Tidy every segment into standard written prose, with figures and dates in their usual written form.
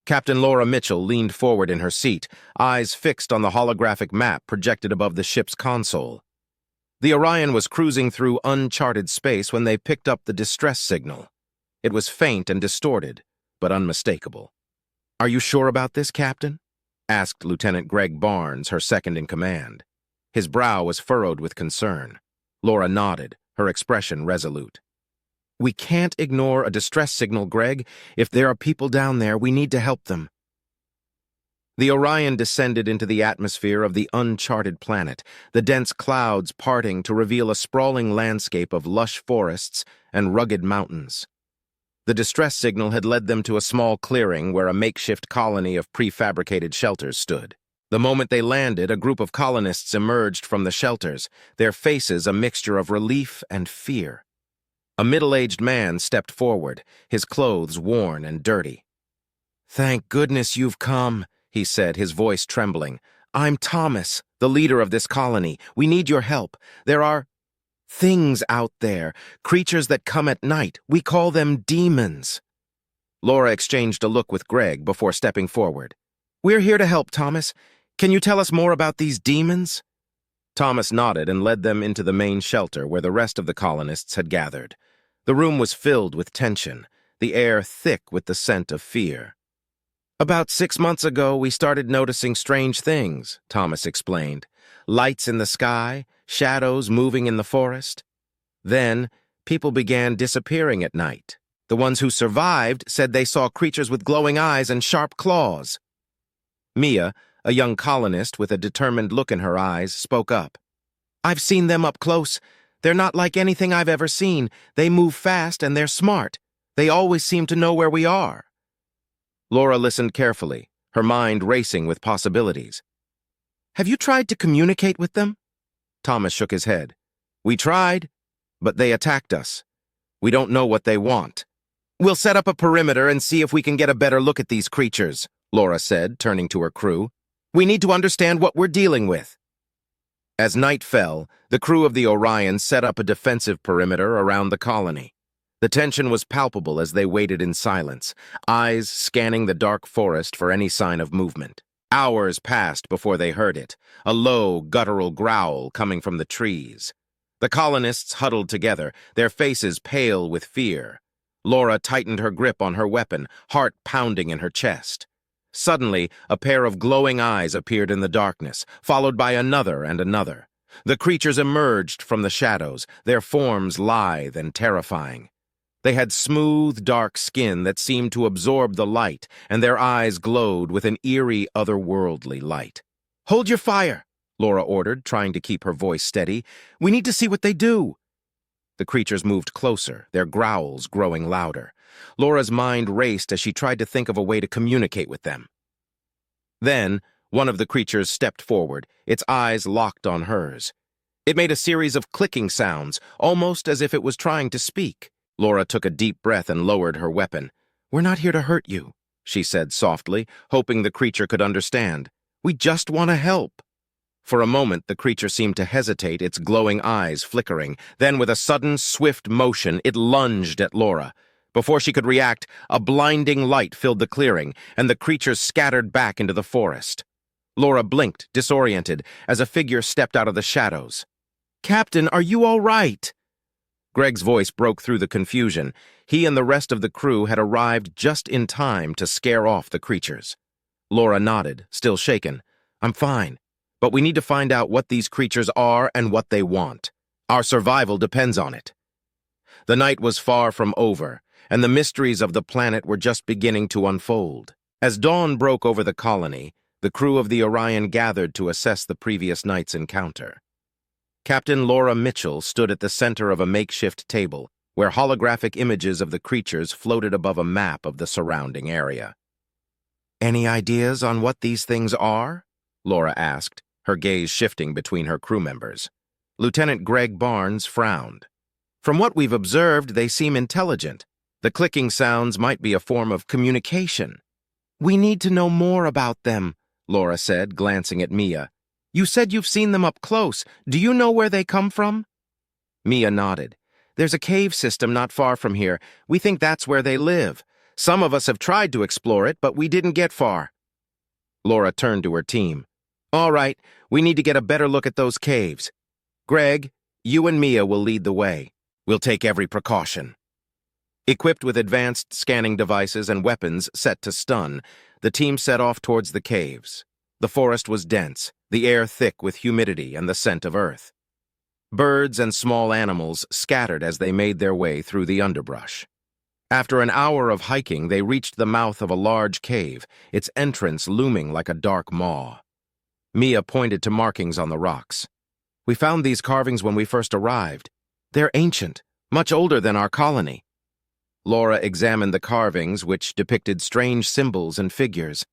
Captain Laura Mitchell leaned forward in her seat, eyes fixed on the holographic map projected above the ship's console. The Orion was cruising through uncharted space when they picked up the distress signal. It was faint and distorted, but unmistakable. "Are you sure about this, Captain?" asked Lieutenant Greg Barnes, her second-in-command. His brow was furrowed with concern. Laura nodded, her expression resolute. "We can't ignore a distress signal, Greg. If there are people down there, we need to help them." The Orion descended into the atmosphere of the uncharted planet, the dense clouds parting to reveal a sprawling landscape of lush forests and rugged mountains. The distress signal had led them to a small clearing where a makeshift colony of prefabricated shelters stood. The moment they landed, a group of colonists emerged from the shelters, their faces a mixture of relief and fear. A middle-aged man stepped forward, his clothes worn and dirty. "Thank goodness you've come," he said, his voice trembling. "I'm Thomas, the leader of this colony. We need your help. There are things out there, creatures that come at night. We call them demons." Laura exchanged a look with Greg before stepping forward. "We're here to help, Thomas. Can you tell us more about these demons?" Thomas nodded and led them into the main shelter where the rest of the colonists had gathered. The room was filled with tension, the air thick with the scent of fear. "About 6 months ago, we started noticing strange things," Thomas explained. "Lights in the sky, shadows moving in the forest. Then, people began disappearing at night. The ones who survived said they saw creatures with glowing eyes and sharp claws." Mia, a young colonist with a determined look in her eyes, spoke up. "I've seen them up close. They're not like anything I've ever seen. They move fast and they're smart. They always seem to know where we are." Laura listened carefully, her mind racing with possibilities. "Have you tried to communicate with them?" Thomas shook his head. "We tried, but they attacked us. We don't know what they want." "We'll set up a perimeter and see if we can get a better look at these creatures," Laura said, turning to her crew. "We need to understand what we're dealing with." As night fell, the crew of the Orion set up a defensive perimeter around the colony. The tension was palpable as they waited in silence, eyes scanning the dark forest for any sign of movement. Hours passed before they heard it, a low, guttural growl coming from the trees. The colonists huddled together, their faces pale with fear. Laura tightened her grip on her weapon, heart pounding in her chest. Suddenly, a pair of glowing eyes appeared in the darkness, followed by another and another. The creatures emerged from the shadows, their forms lithe and terrifying. They had smooth, dark skin that seemed to absorb the light, and their eyes glowed with an eerie, otherworldly light. "Hold your fire," Laura ordered, trying to keep her voice steady. "We need to see what they do." The creatures moved closer, their growls growing louder. Laura's mind raced as she tried to think of a way to communicate with them. Then, one of the creatures stepped forward, its eyes locked on hers. It made a series of clicking sounds, almost as if it was trying to speak. Laura took a deep breath and lowered her weapon. "We're not here to hurt you," she said softly, hoping the creature could understand. "We just want to help." For a moment, the creature seemed to hesitate, its glowing eyes flickering. Then, with a sudden, swift motion, it lunged at Laura. Before she could react, a blinding light filled the clearing, and the creatures scattered back into the forest. Laura blinked, disoriented, as a figure stepped out of the shadows. "Captain, are you all right?" Greg's voice broke through the confusion. He and the rest of the crew had arrived just in time to scare off the creatures. Laura nodded, still shaken. "I'm fine, but we need to find out what these creatures are and what they want. Our survival depends on it." The night was far from over, and the mysteries of the planet were just beginning to unfold. As dawn broke over the colony, the crew of the Orion gathered to assess the previous night's encounter. Captain Laura Mitchell stood at the center of a makeshift table, where holographic images of the creatures floated above a map of the surrounding area. "Any ideas on what these things are?" Laura asked, her gaze shifting between her crew members. Lieutenant Greg Barnes frowned. "From what we've observed, they seem intelligent. The clicking sounds might be a form of communication." "We need to know more about them," Laura said, glancing at Mia. "You said you've seen them up close. Do you know where they come from?" Mia nodded. "There's a cave system not far from here. We think that's where they live. Some of us have tried to explore it, but we didn't get far. Laura turned to her team. All right, we need to get a better look at those caves. Greg, you and Mia will lead the way. We'll take every precaution. Equipped with advanced scanning devices and weapons set to stun, the team set off towards the caves. The forest was dense, the air thick with humidity and the scent of earth. Birds and small animals scattered as they made their way through the underbrush. After an hour of hiking, they reached the mouth of a large cave, its entrance looming like a dark maw. Mia pointed to markings on the rocks. We found these carvings when we first arrived. They're ancient, much older than our colony. Laura examined the carvings, which depicted strange symbols and figures.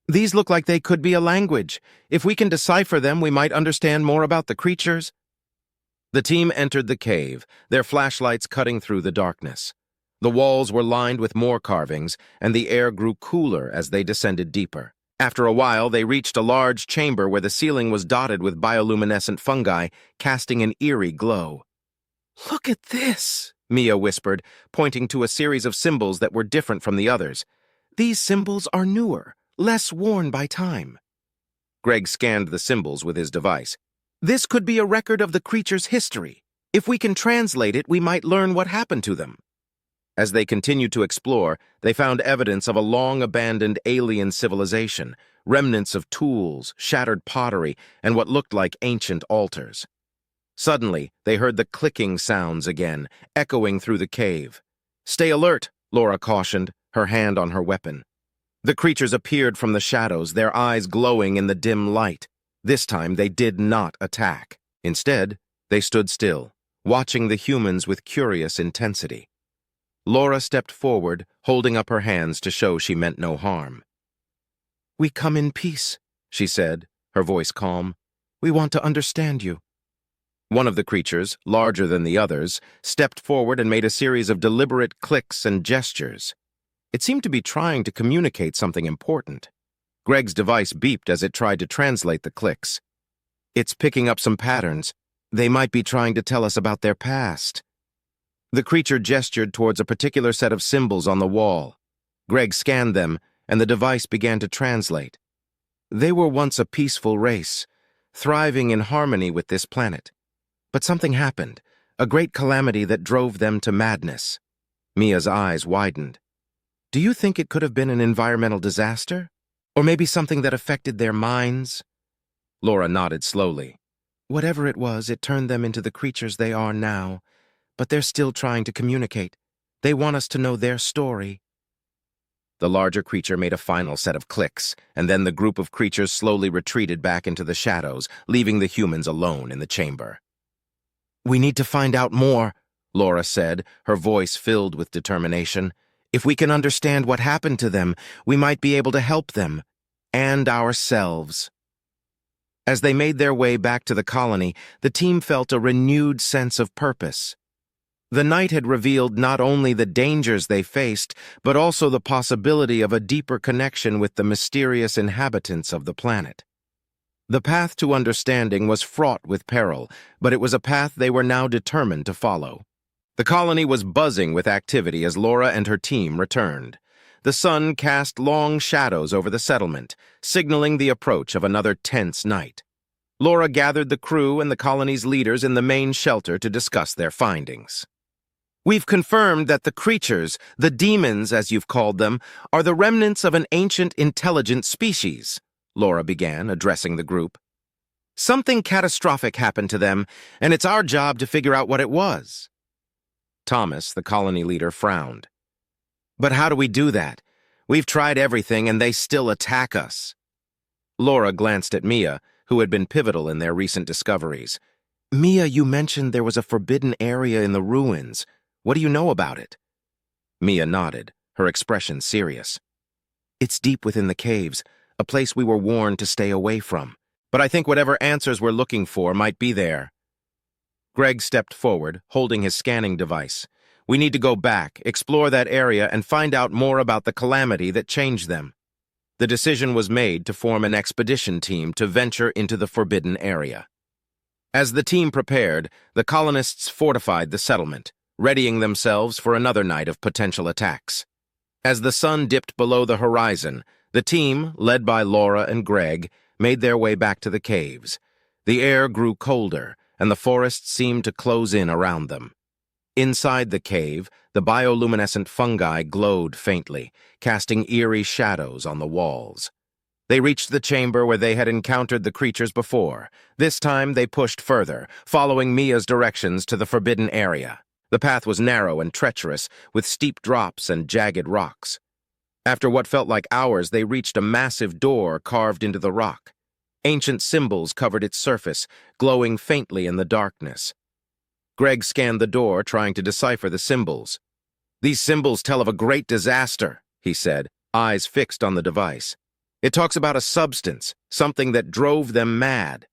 These look like they could be a language. If we can decipher them, we might understand more about the creatures. The team entered the cave, their flashlights cutting through the darkness. The walls were lined with more carvings, and the air grew cooler as they descended deeper. After a while, they reached a large chamber where the ceiling was dotted with bioluminescent fungi, casting an eerie glow. "Look at this," Mia whispered, pointing to a series of symbols that were different from the others. "These symbols are newer, less worn by time." Greg scanned the symbols with his device. "This could be a record of the creature's history. If we can translate it, we might learn what happened to them." As they continued to explore, they found evidence of a long-abandoned alien civilization, remnants of tools, shattered pottery, and what looked like ancient altars. Suddenly, they heard the clicking sounds again, echoing through the cave. "Stay alert," Laura cautioned, her hand on her weapon. The creatures appeared from the shadows, their eyes glowing in the dim light. This time, they did not attack. Instead, they stood still, watching the humans with curious intensity. Laura stepped forward, holding up her hands to show she meant no harm. "We come in peace," she said, her voice calm. "We want to understand you." One of the creatures, larger than the others, stepped forward and made a series of deliberate clicks and gestures. It seemed to be trying to communicate something important. Greg's device beeped as it tried to translate the clicks. "It's picking up some patterns. They might be trying to tell us about their past." The creature gestured towards a particular set of symbols on the wall. Greg scanned them, and the device began to translate. They were once a peaceful race, thriving in harmony with this planet. But something happened, a great calamity that drove them to madness. Mia's eyes widened. "Do you think it could have been an environmental disaster? Or maybe something that affected their minds?" Laura nodded slowly. "Whatever it was, it turned them into the creatures they are now. But they're still trying to communicate. They want us to know their story." The larger creature made a final set of clicks, and then the group of creatures slowly retreated back into the shadows, leaving the humans alone in the chamber. "We need to find out more," Laura said, her voice filled with determination. "If we can understand what happened to them, we might be able to help them, and ourselves." As they made their way back to the colony, the team felt a renewed sense of purpose. The night had revealed not only the dangers they faced, but also the possibility of a deeper connection with the mysterious inhabitants of the planet. The path to understanding was fraught with peril, but it was a path they were now determined to follow. The colony was buzzing with activity as Laura and her team returned. The sun cast long shadows over the settlement, signaling the approach of another tense night. Laura gathered the crew and the colony's leaders in the main shelter to discuss their findings. "We've confirmed that the creatures, the demons as you've called them, are the remnants of an ancient intelligent species," Laura began, addressing the group. "Something catastrophic happened to them, and it's our job to figure out what it was." Thomas, the colony leader, frowned. "But how do we do that? We've tried everything, and they still attack us." Laura glanced at Mia, who had been pivotal in their recent discoveries. "Mia, you mentioned there was a forbidden area in the ruins. What do you know about it?" Mia nodded, her expression serious. "It's deep within the caves, a place we were warned to stay away from. But I think whatever answers we're looking for might be there." Greg stepped forward, holding his scanning device. "We need to go back, explore that area, and find out more about the calamity that changed them." The decision was made to form an expedition team to venture into the forbidden area. As the team prepared, the colonists fortified the settlement, readying themselves for another night of potential attacks. As the sun dipped below the horizon, the team, led by Laura and Greg, made their way back to the caves. The air grew colder, and the forest seemed to close in around them. Inside the cave, the bioluminescent fungi glowed faintly, casting eerie shadows on the walls. They reached the chamber where they had encountered the creatures before. This time they pushed further, following Mia's directions to the forbidden area. The path was narrow and treacherous, with steep drops and jagged rocks. After what felt like hours, they reached a massive door carved into the rock. Ancient symbols covered its surface, glowing faintly in the darkness. Greg scanned the door, trying to decipher the symbols. "These symbols tell of a great disaster," he said, eyes fixed on the device. "It talks about a substance, something that drove them mad."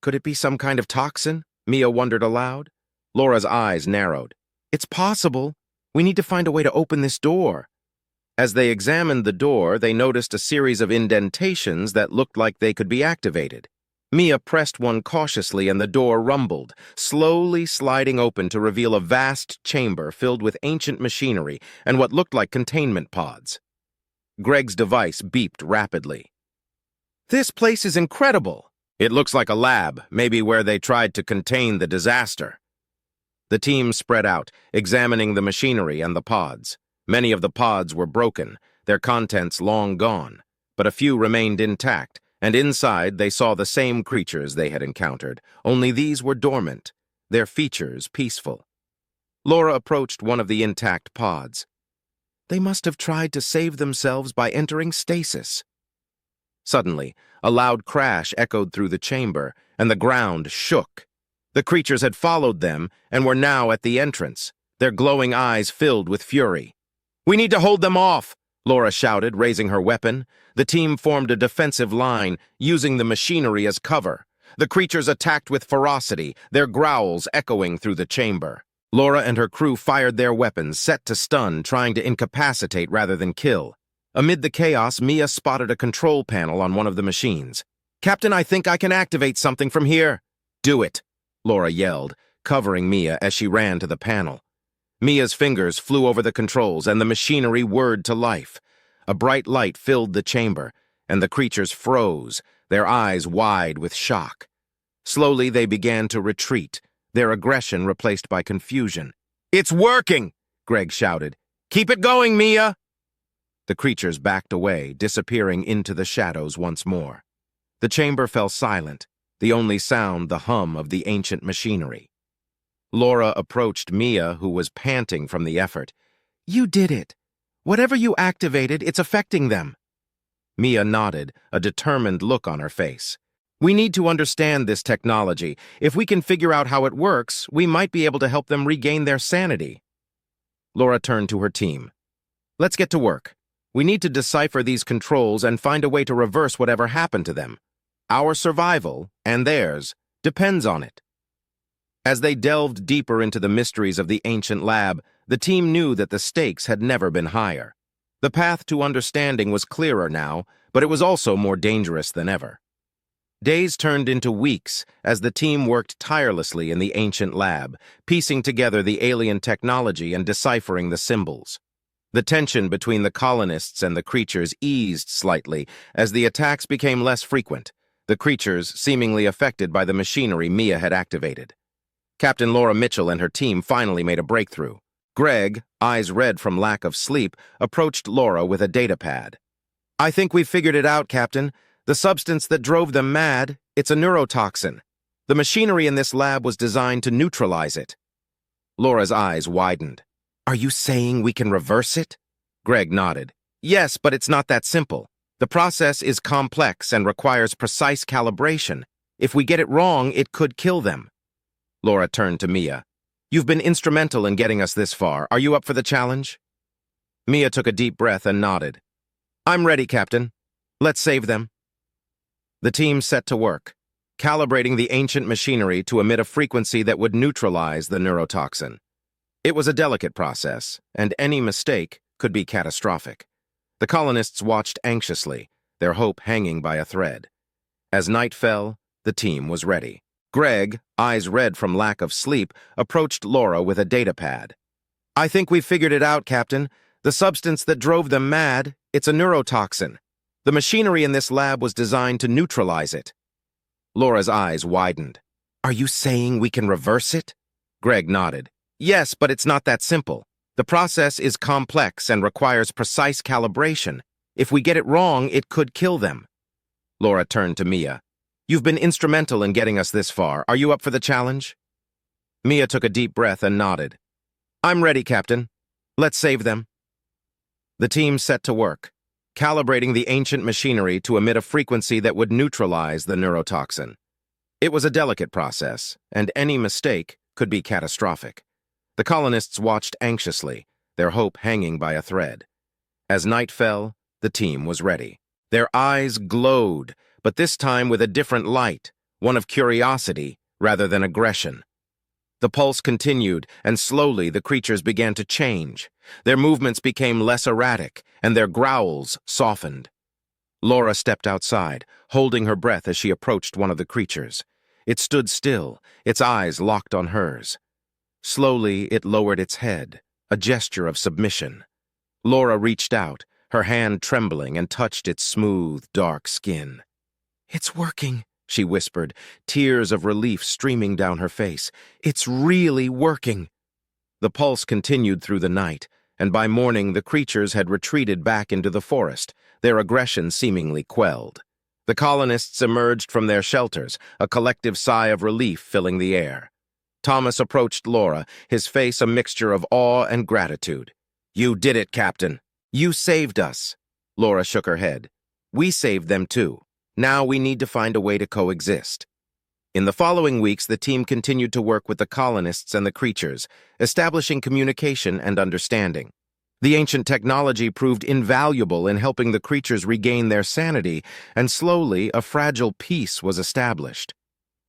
Could it be some kind of toxin? Mia wondered aloud. Laura's eyes narrowed. "It's possible. We need to find a way to open this door." As they examined the door, they noticed a series of indentations that looked like they could be activated. Mia pressed one cautiously and the door rumbled, slowly sliding open to reveal a vast chamber filled with ancient machinery and what looked like containment pods. Greg's device beeped rapidly. "This place is incredible." "It looks like a lab, maybe where they tried to contain the disaster." The team spread out, examining the machinery and the pods. Many of the pods were broken, their contents long gone, but a few remained intact, and inside they saw the same creatures they had encountered, only these were dormant, their features peaceful. Laura approached one of the intact pods. They must have tried to save themselves by entering stasis. Suddenly, a loud crash echoed through the chamber, and the ground shook. The creatures had followed them and were now at the entrance, their glowing eyes filled with fury. "We need to hold them off," Laura shouted, raising her weapon. The team formed a defensive line, using the machinery as cover. The creatures attacked with ferocity, their growls echoing through the chamber. Laura and her crew fired their weapons, set to stun, trying to incapacitate rather than kill. Amid the chaos, Mia spotted a control panel on one of the machines. "Captain, I think I can activate something from here." "Do it," Laura yelled, covering Mia as she ran to the panel. Mia's fingers flew over the controls, and the machinery whirred to life. A bright light filled the chamber, and the creatures froze, their eyes wide with shock. Slowly, they began to retreat, their aggression replaced by confusion. "It's working!" Greg shouted. "Keep it going, Mia!" The creatures backed away, disappearing into the shadows once more. The chamber fell silent, the only sound the hum of the ancient machinery. Laura approached Mia, who was panting from the effort. "You did it. Whatever you activated, it's affecting them." Mia nodded, a determined look on her face. "We need to understand this technology. If we can figure out how it works, we might be able to help them regain their sanity." Laura turned to her team. "Let's get to work. We need to decipher these controls and find a way to reverse whatever happened to them. Our survival, and theirs, depends on it." As they delved deeper into the mysteries of the ancient lab, the team knew that the stakes had never been higher. The path to understanding was clearer now, but it was also more dangerous than ever. Days turned into weeks as the team worked tirelessly in the ancient lab, piecing together the alien technology and deciphering the symbols. The tension between the colonists and the creatures eased slightly as the attacks became less frequent, the creatures seemingly affected by the machinery Mia had activated. Captain Laura Mitchell and her team finally made a breakthrough. Greg, eyes red from lack of sleep, approached Laura with a datapad. "I think we've figured it out, Captain. The substance that drove them mad, it's a neurotoxin. The machinery in this lab was designed to neutralize it." Laura's eyes widened. "Are you saying we can reverse it?" Greg nodded. "Yes, but it's not that simple. The process is complex and requires precise calibration. If we get it wrong, it could kill them." Laura turned to Mia. "You've been instrumental in getting us this far. Are you up for the challenge?" Mia took a deep breath and nodded. "I'm ready, Captain. Let's save them." The team set to work, calibrating the ancient machinery to emit a frequency that would neutralize the neurotoxin. It was a delicate process, and any mistake could be catastrophic. The colonists watched anxiously, their hope hanging by a thread. As night fell, the team was ready. Greg, eyes red from lack of sleep, approached Laura with a datapad. "I think we've figured it out, Captain. The substance that drove them mad, it's a neurotoxin. The machinery in this lab was designed to neutralize it. Laura's eyes widened. Are you saying we can reverse it? Greg nodded. Yes, but it's not that simple. The process is complex and requires precise calibration. If we get it wrong, it could kill them. Laura turned to Mia. You've been instrumental in getting us this far. Are you up for the challenge? Mia took a deep breath and nodded. I'm ready, Captain. Let's save them. The team set to work, calibrating the ancient machinery to emit a frequency that would neutralize the neurotoxin. It was a delicate process, and any mistake could be catastrophic. The colonists watched anxiously, their hope hanging by a thread. As night fell, the team was ready. Their eyes glowed, but this time with a different light, one of curiosity rather than aggression. The pulse continued, and slowly the creatures began to change. Their movements became less erratic, and their growls softened. Laura stepped outside, holding her breath as she approached one of the creatures. It stood still, its eyes locked on hers. Slowly, it lowered its head, a gesture of submission. Laura reached out, her hand trembling, and touched its smooth, dark skin. It's working, she whispered, tears of relief streaming down her face. It's really working. The pulse continued through the night, and by morning the creatures had retreated back into the forest, their aggression seemingly quelled. The colonists emerged from their shelters, a collective sigh of relief filling the air. Thomas approached Laura, his face a mixture of awe and gratitude. You did it, Captain. You saved us. Laura shook her head. We saved them too. Now we need to find a way to coexist. In the following weeks, the team continued to work with the colonists and the creatures, establishing communication and understanding. The ancient technology proved invaluable in helping the creatures regain their sanity, and slowly a fragile peace was established.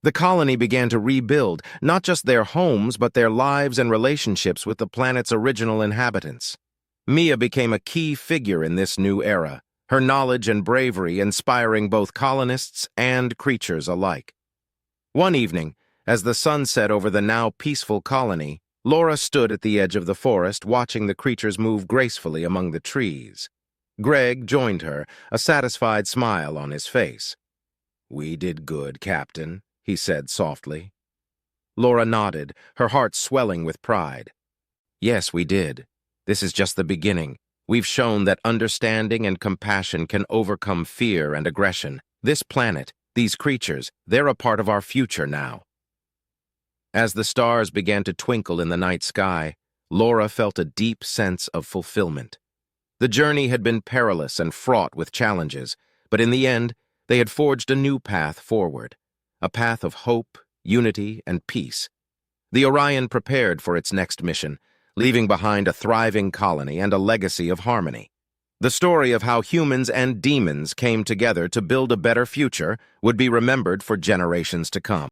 The colony began to rebuild not just their homes, but their lives and relationships with the planet's original inhabitants. Mia became a key figure in this new era, her knowledge and bravery inspiring both colonists and creatures alike. One evening, as the sun set over the now peaceful colony, Laura stood at the edge of the forest watching the creatures move gracefully among the trees. Greg joined her, a satisfied smile on his face. We did good, Captain, he said softly. Laura nodded, her heart swelling with pride. Yes, we did. This is just the beginning. We've shown that understanding and compassion can overcome fear and aggression. This planet, these creatures, they're a part of our future now. As the stars began to twinkle in the night sky, Laura felt a deep sense of fulfillment. The journey had been perilous and fraught with challenges, but in the end, they had forged a new path forward, a path of hope, unity, and peace. The Orion prepared for its next mission, leaving behind a thriving colony and a legacy of harmony. The story of how humans and demons came together to build a better future would be remembered for generations to come.